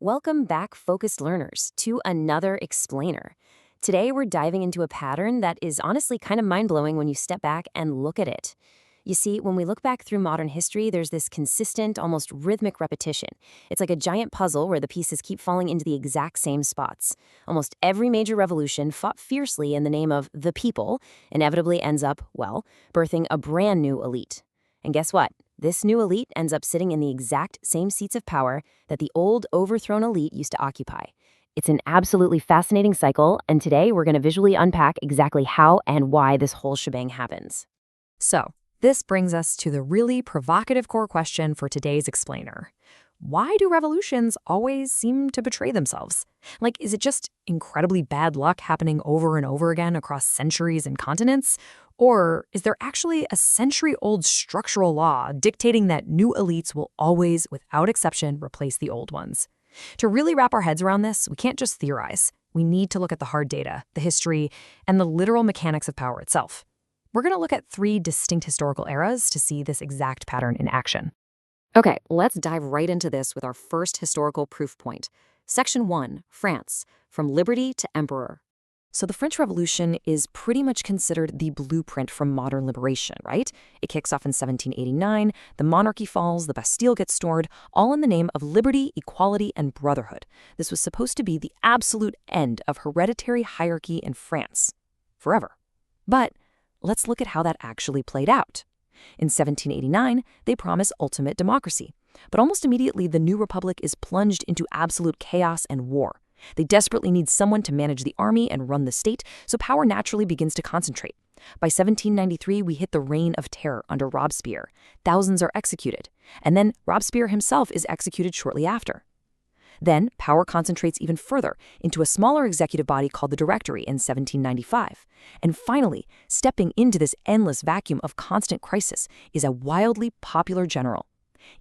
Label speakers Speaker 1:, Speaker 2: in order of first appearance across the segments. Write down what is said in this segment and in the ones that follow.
Speaker 1: Welcome back, focused learners, to another explainer. Today, we're diving into a pattern that is honestly kind of mind-blowing when you step back and look at it. You see, when we look back through modern history, there's this consistent, almost rhythmic repetition. It's like a giant puzzle where the pieces keep falling into the exact same spots. Almost every major revolution fought fiercely in the name of the people inevitably ends up, well, birthing a brand new elite. And guess what? This new elite ends up sitting in the exact same seats of power that the old, overthrown elite used to occupy. It's an absolutely fascinating cycle, and today we're going to visually unpack exactly how and why this whole shebang happens.
Speaker 2: So, this brings us to the really provocative core question for today's explainer. Why do revolutions always seem to betray themselves? Like, is it just incredibly bad luck happening over and over again across centuries and continents? Or is there actually a century-old structural law dictating that new elites will always, without exception, replace the old ones? To really wrap our heads around this, we can't just theorize. We need to look at the hard data, the history, and the literal mechanics of power itself. We're going to look at 3 distinct historical eras to see this exact pattern in action.
Speaker 3: Okay, let's dive right into this with our first historical proof point. Section 1, France, from liberty to emperor. So the French Revolution is pretty much considered the blueprint for modern liberation, right? It kicks off in 1789, the monarchy falls, the Bastille gets stormed, all in the name of liberty, equality, and brotherhood. This was supposed to be the absolute end of hereditary hierarchy in France. Forever. But let's look at how that actually played out. In 1789, they promise ultimate democracy. But almost immediately, the new republic is plunged into absolute chaos and war. They desperately need someone to manage the army and run the state, so power naturally begins to concentrate. By 1793, we hit the reign of terror under Robespierre. Thousands are executed. And then Robespierre himself is executed shortly after. Then, power concentrates even further into a smaller executive body called the Directory in 1795. And finally, stepping into this endless vacuum of constant crisis is a wildly popular general.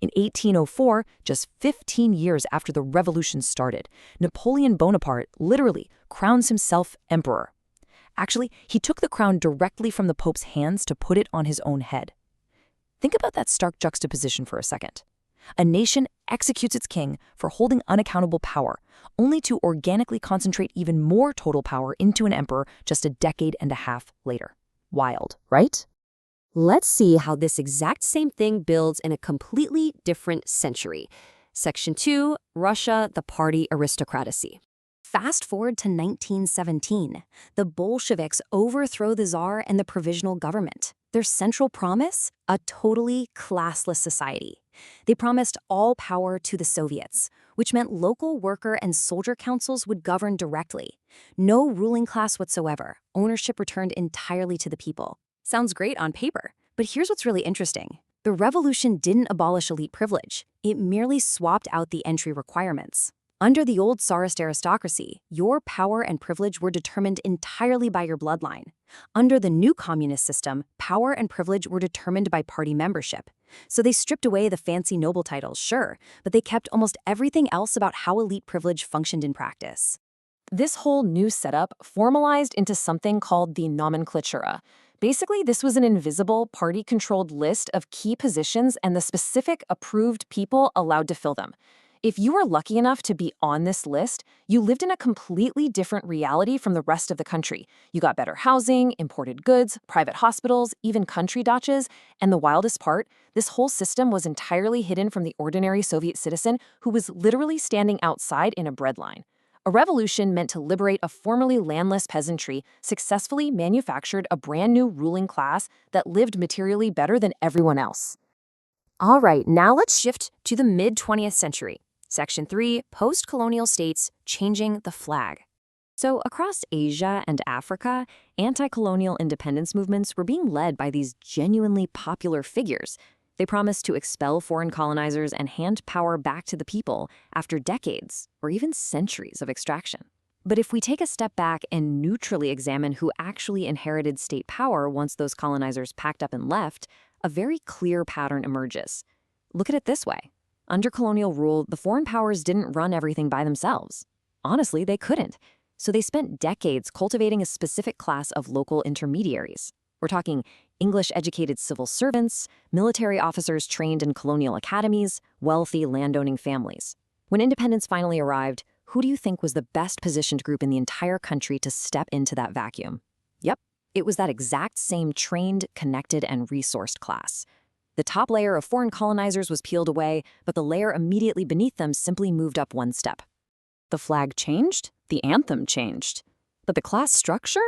Speaker 3: In 1804, just 15 years after the revolution started, Napoleon Bonaparte literally crowns himself emperor. Actually, he took the crown directly from the Pope's hands to put it on his own head. Think about that stark juxtaposition for a second. A nation executes its king for holding unaccountable power, only to organically concentrate even more total power into an emperor just a decade and a half later. Wild, right?
Speaker 1: Let's see how this exact same thing builds in a completely different century. Section 2, Russia, the party aristocracy. Fast forward to 1917. The Bolsheviks overthrow the Tsar and the provisional government. Their central promise? A totally classless society. They promised all power to the Soviets, which meant local worker and soldier councils would govern directly. No ruling class whatsoever. Ownership returned entirely to the people. Sounds great on paper, but here's what's really interesting. The revolution didn't abolish elite privilege. It merely swapped out the entry requirements. Under the old Tsarist aristocracy, your power and privilege were determined entirely by your bloodline. Under the new communist system, power and privilege were determined by party membership. So they stripped away the fancy noble titles, sure, but they kept almost everything else about how elite privilege functioned in practice.
Speaker 2: This whole new setup formalized into something called the nomenklatura. Basically, this was an invisible, party-controlled list of key positions and the specific approved people allowed to fill them. If you were lucky enough to be on this list, you lived in a completely different reality from the rest of the country. You got better housing, imported goods, private hospitals, even country dachas, and the wildest part, this whole system was entirely hidden from the ordinary Soviet citizen who was literally standing outside in a breadline. A revolution meant to liberate a formerly landless peasantry successfully manufactured a brand new ruling class that lived materially better than everyone else.
Speaker 1: All right, now let's shift to the mid-20th century. Section 3, Post-Colonial States Changing the Flag. So across Asia and Africa, anti-colonial independence movements were being led by these genuinely popular figures. They promised to expel foreign colonizers and hand power back to the people after decades or even centuries of extraction. But if we take a step back and neutrally examine who actually inherited state power once those colonizers packed up and left, a very clear pattern emerges. Look at it this way. Under colonial rule, the foreign powers didn't run everything by themselves. Honestly, they couldn't. So they spent decades cultivating a specific class of local intermediaries. We're talking English-educated civil servants, military officers trained in colonial academies, wealthy landowning families.
Speaker 3: When independence finally arrived, who do you think was the best positioned group in the entire country to step into that vacuum? Yep, it was that exact same trained, connected, and resourced class. The top layer of foreign colonizers was peeled away, but the layer immediately beneath them simply moved up one step. The flag changed, the anthem changed. But the class structure?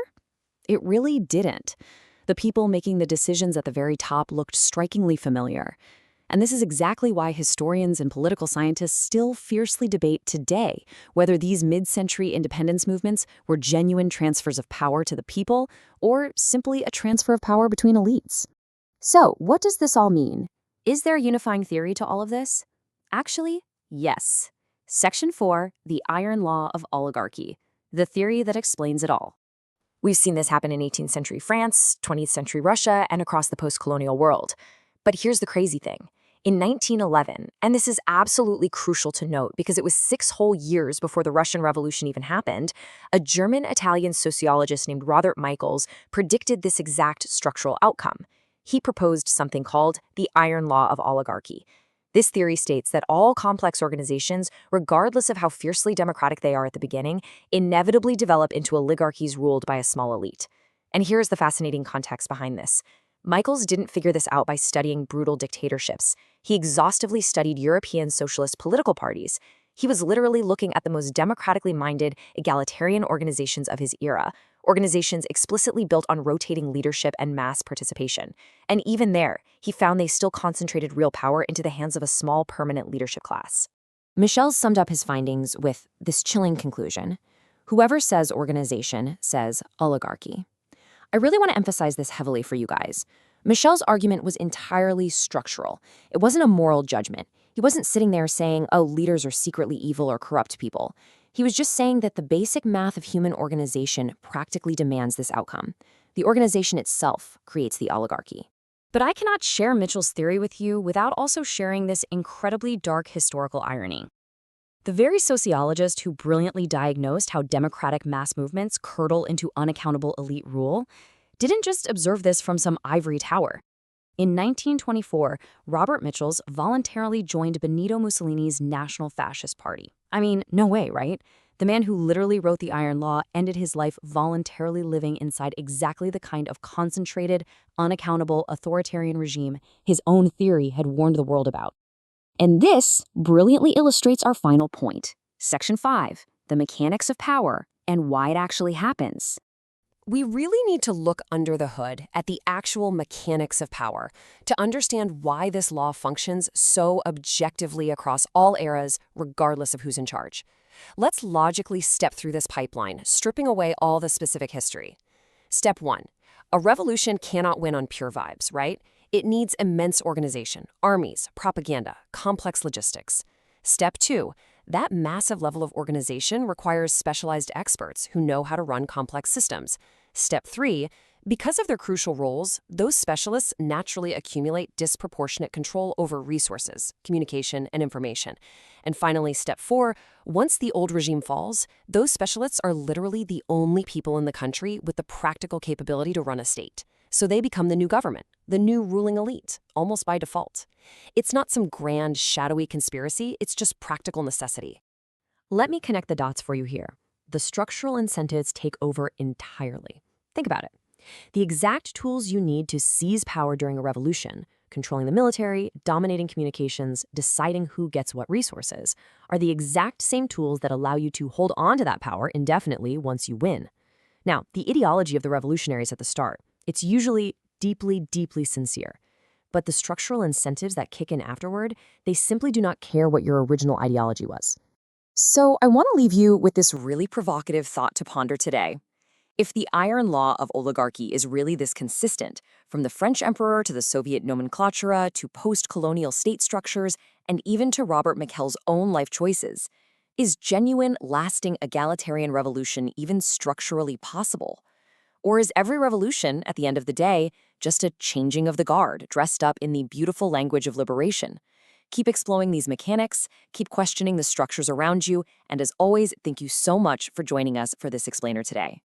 Speaker 3: It really didn't. The people making the decisions at the very top looked strikingly familiar. And this is exactly why historians and political scientists still fiercely debate today whether these mid-century independence movements were genuine transfers of power to the people or simply a transfer of power between elites.
Speaker 1: So, what does this all mean? Is there a unifying theory to all of this? Actually, yes. Section 4, the Iron Law of Oligarchy, the theory that explains it all.
Speaker 3: We've seen this happen in 18th century France, 20th century Russia, and across the post-colonial world. But here's the crazy thing. In 1911, and this is absolutely crucial to note because it was 6 whole years before the Russian Revolution even happened, a German-Italian sociologist named Robert Michels predicted this exact structural outcome. He proposed something called the Iron Law of Oligarchy. This theory states that all complex organizations, regardless of how fiercely democratic they are at the beginning, inevitably develop into oligarchies ruled by a small elite. And here's the fascinating context behind this. Michels didn't figure this out by studying brutal dictatorships. He exhaustively studied European socialist political parties. He was literally looking at the most democratically minded, egalitarian organizations of his era, organizations explicitly built on rotating leadership and mass participation. And even there, he found they still concentrated real power into the hands of a small permanent leadership class.
Speaker 1: Michels summed up his findings with this chilling conclusion. Whoever says organization says oligarchy. I really want to emphasize this heavily for you guys. Michels' argument was entirely structural. It wasn't a moral judgment. He wasn't sitting there saying, oh, leaders are secretly evil or corrupt people. He was just saying that the basic math of human organization practically demands this outcome. The organization itself creates the oligarchy. But I cannot share Michels' theory with you without also sharing this incredibly dark historical irony. The very sociologist who brilliantly diagnosed how democratic mass movements curdle into unaccountable elite rule didn't just observe this from some ivory tower. In 1924, Robert Michels voluntarily joined Benito Mussolini's National Fascist Party. I mean, no way, right? The man who literally wrote the Iron Law ended his life voluntarily living inside exactly the kind of concentrated, unaccountable, authoritarian regime his own theory had warned the world about. And this brilliantly illustrates our final point. Section 5, the mechanics of power and why it actually happens. We really need to look under the hood at the actual mechanics of power to understand why this law functions so objectively across all eras, regardless of who's in charge. Let's logically step through this pipeline, stripping away all the specific history. Step 1. A revolution cannot win on pure vibes, right? It needs immense organization, armies, propaganda, complex logistics. Step 2. That massive level of organization requires specialized experts who know how to run complex systems. Step 3. Because of their crucial roles, those specialists naturally accumulate disproportionate control over resources, communication, and information. And finally, step 4, once the old regime falls, those specialists are literally the only people in the country with the practical capability to run a state. So they become the new government, the new ruling elite, almost by default. It's not some grand, shadowy conspiracy, it's just practical necessity. Let me connect the dots for you here. The structural incentives take over entirely. Think about it. The exact tools you need to seize power during a revolution, controlling the military, dominating communications, deciding who gets what resources, are the exact same tools that allow you to hold on to that power indefinitely once you win. Now, the ideology of the revolutionaries at the start, it's usually deeply, deeply sincere. But the structural incentives that kick in afterward, they simply do not care what your original ideology was. So I want to leave you with this really provocative thought to ponder today. If the Iron Law of Oligarchy is really this consistent, from the French emperor to the Soviet nomenclatura to post-colonial state structures and even to Robert Michels' own life choices, is genuine, lasting egalitarian revolution even structurally possible? Or is every revolution, at the end of the day, just a changing of the guard, dressed up in the beautiful language of liberation? Keep exploring these mechanics, keep questioning the structures around you, and as always, thank you so much for joining us for this explainer today.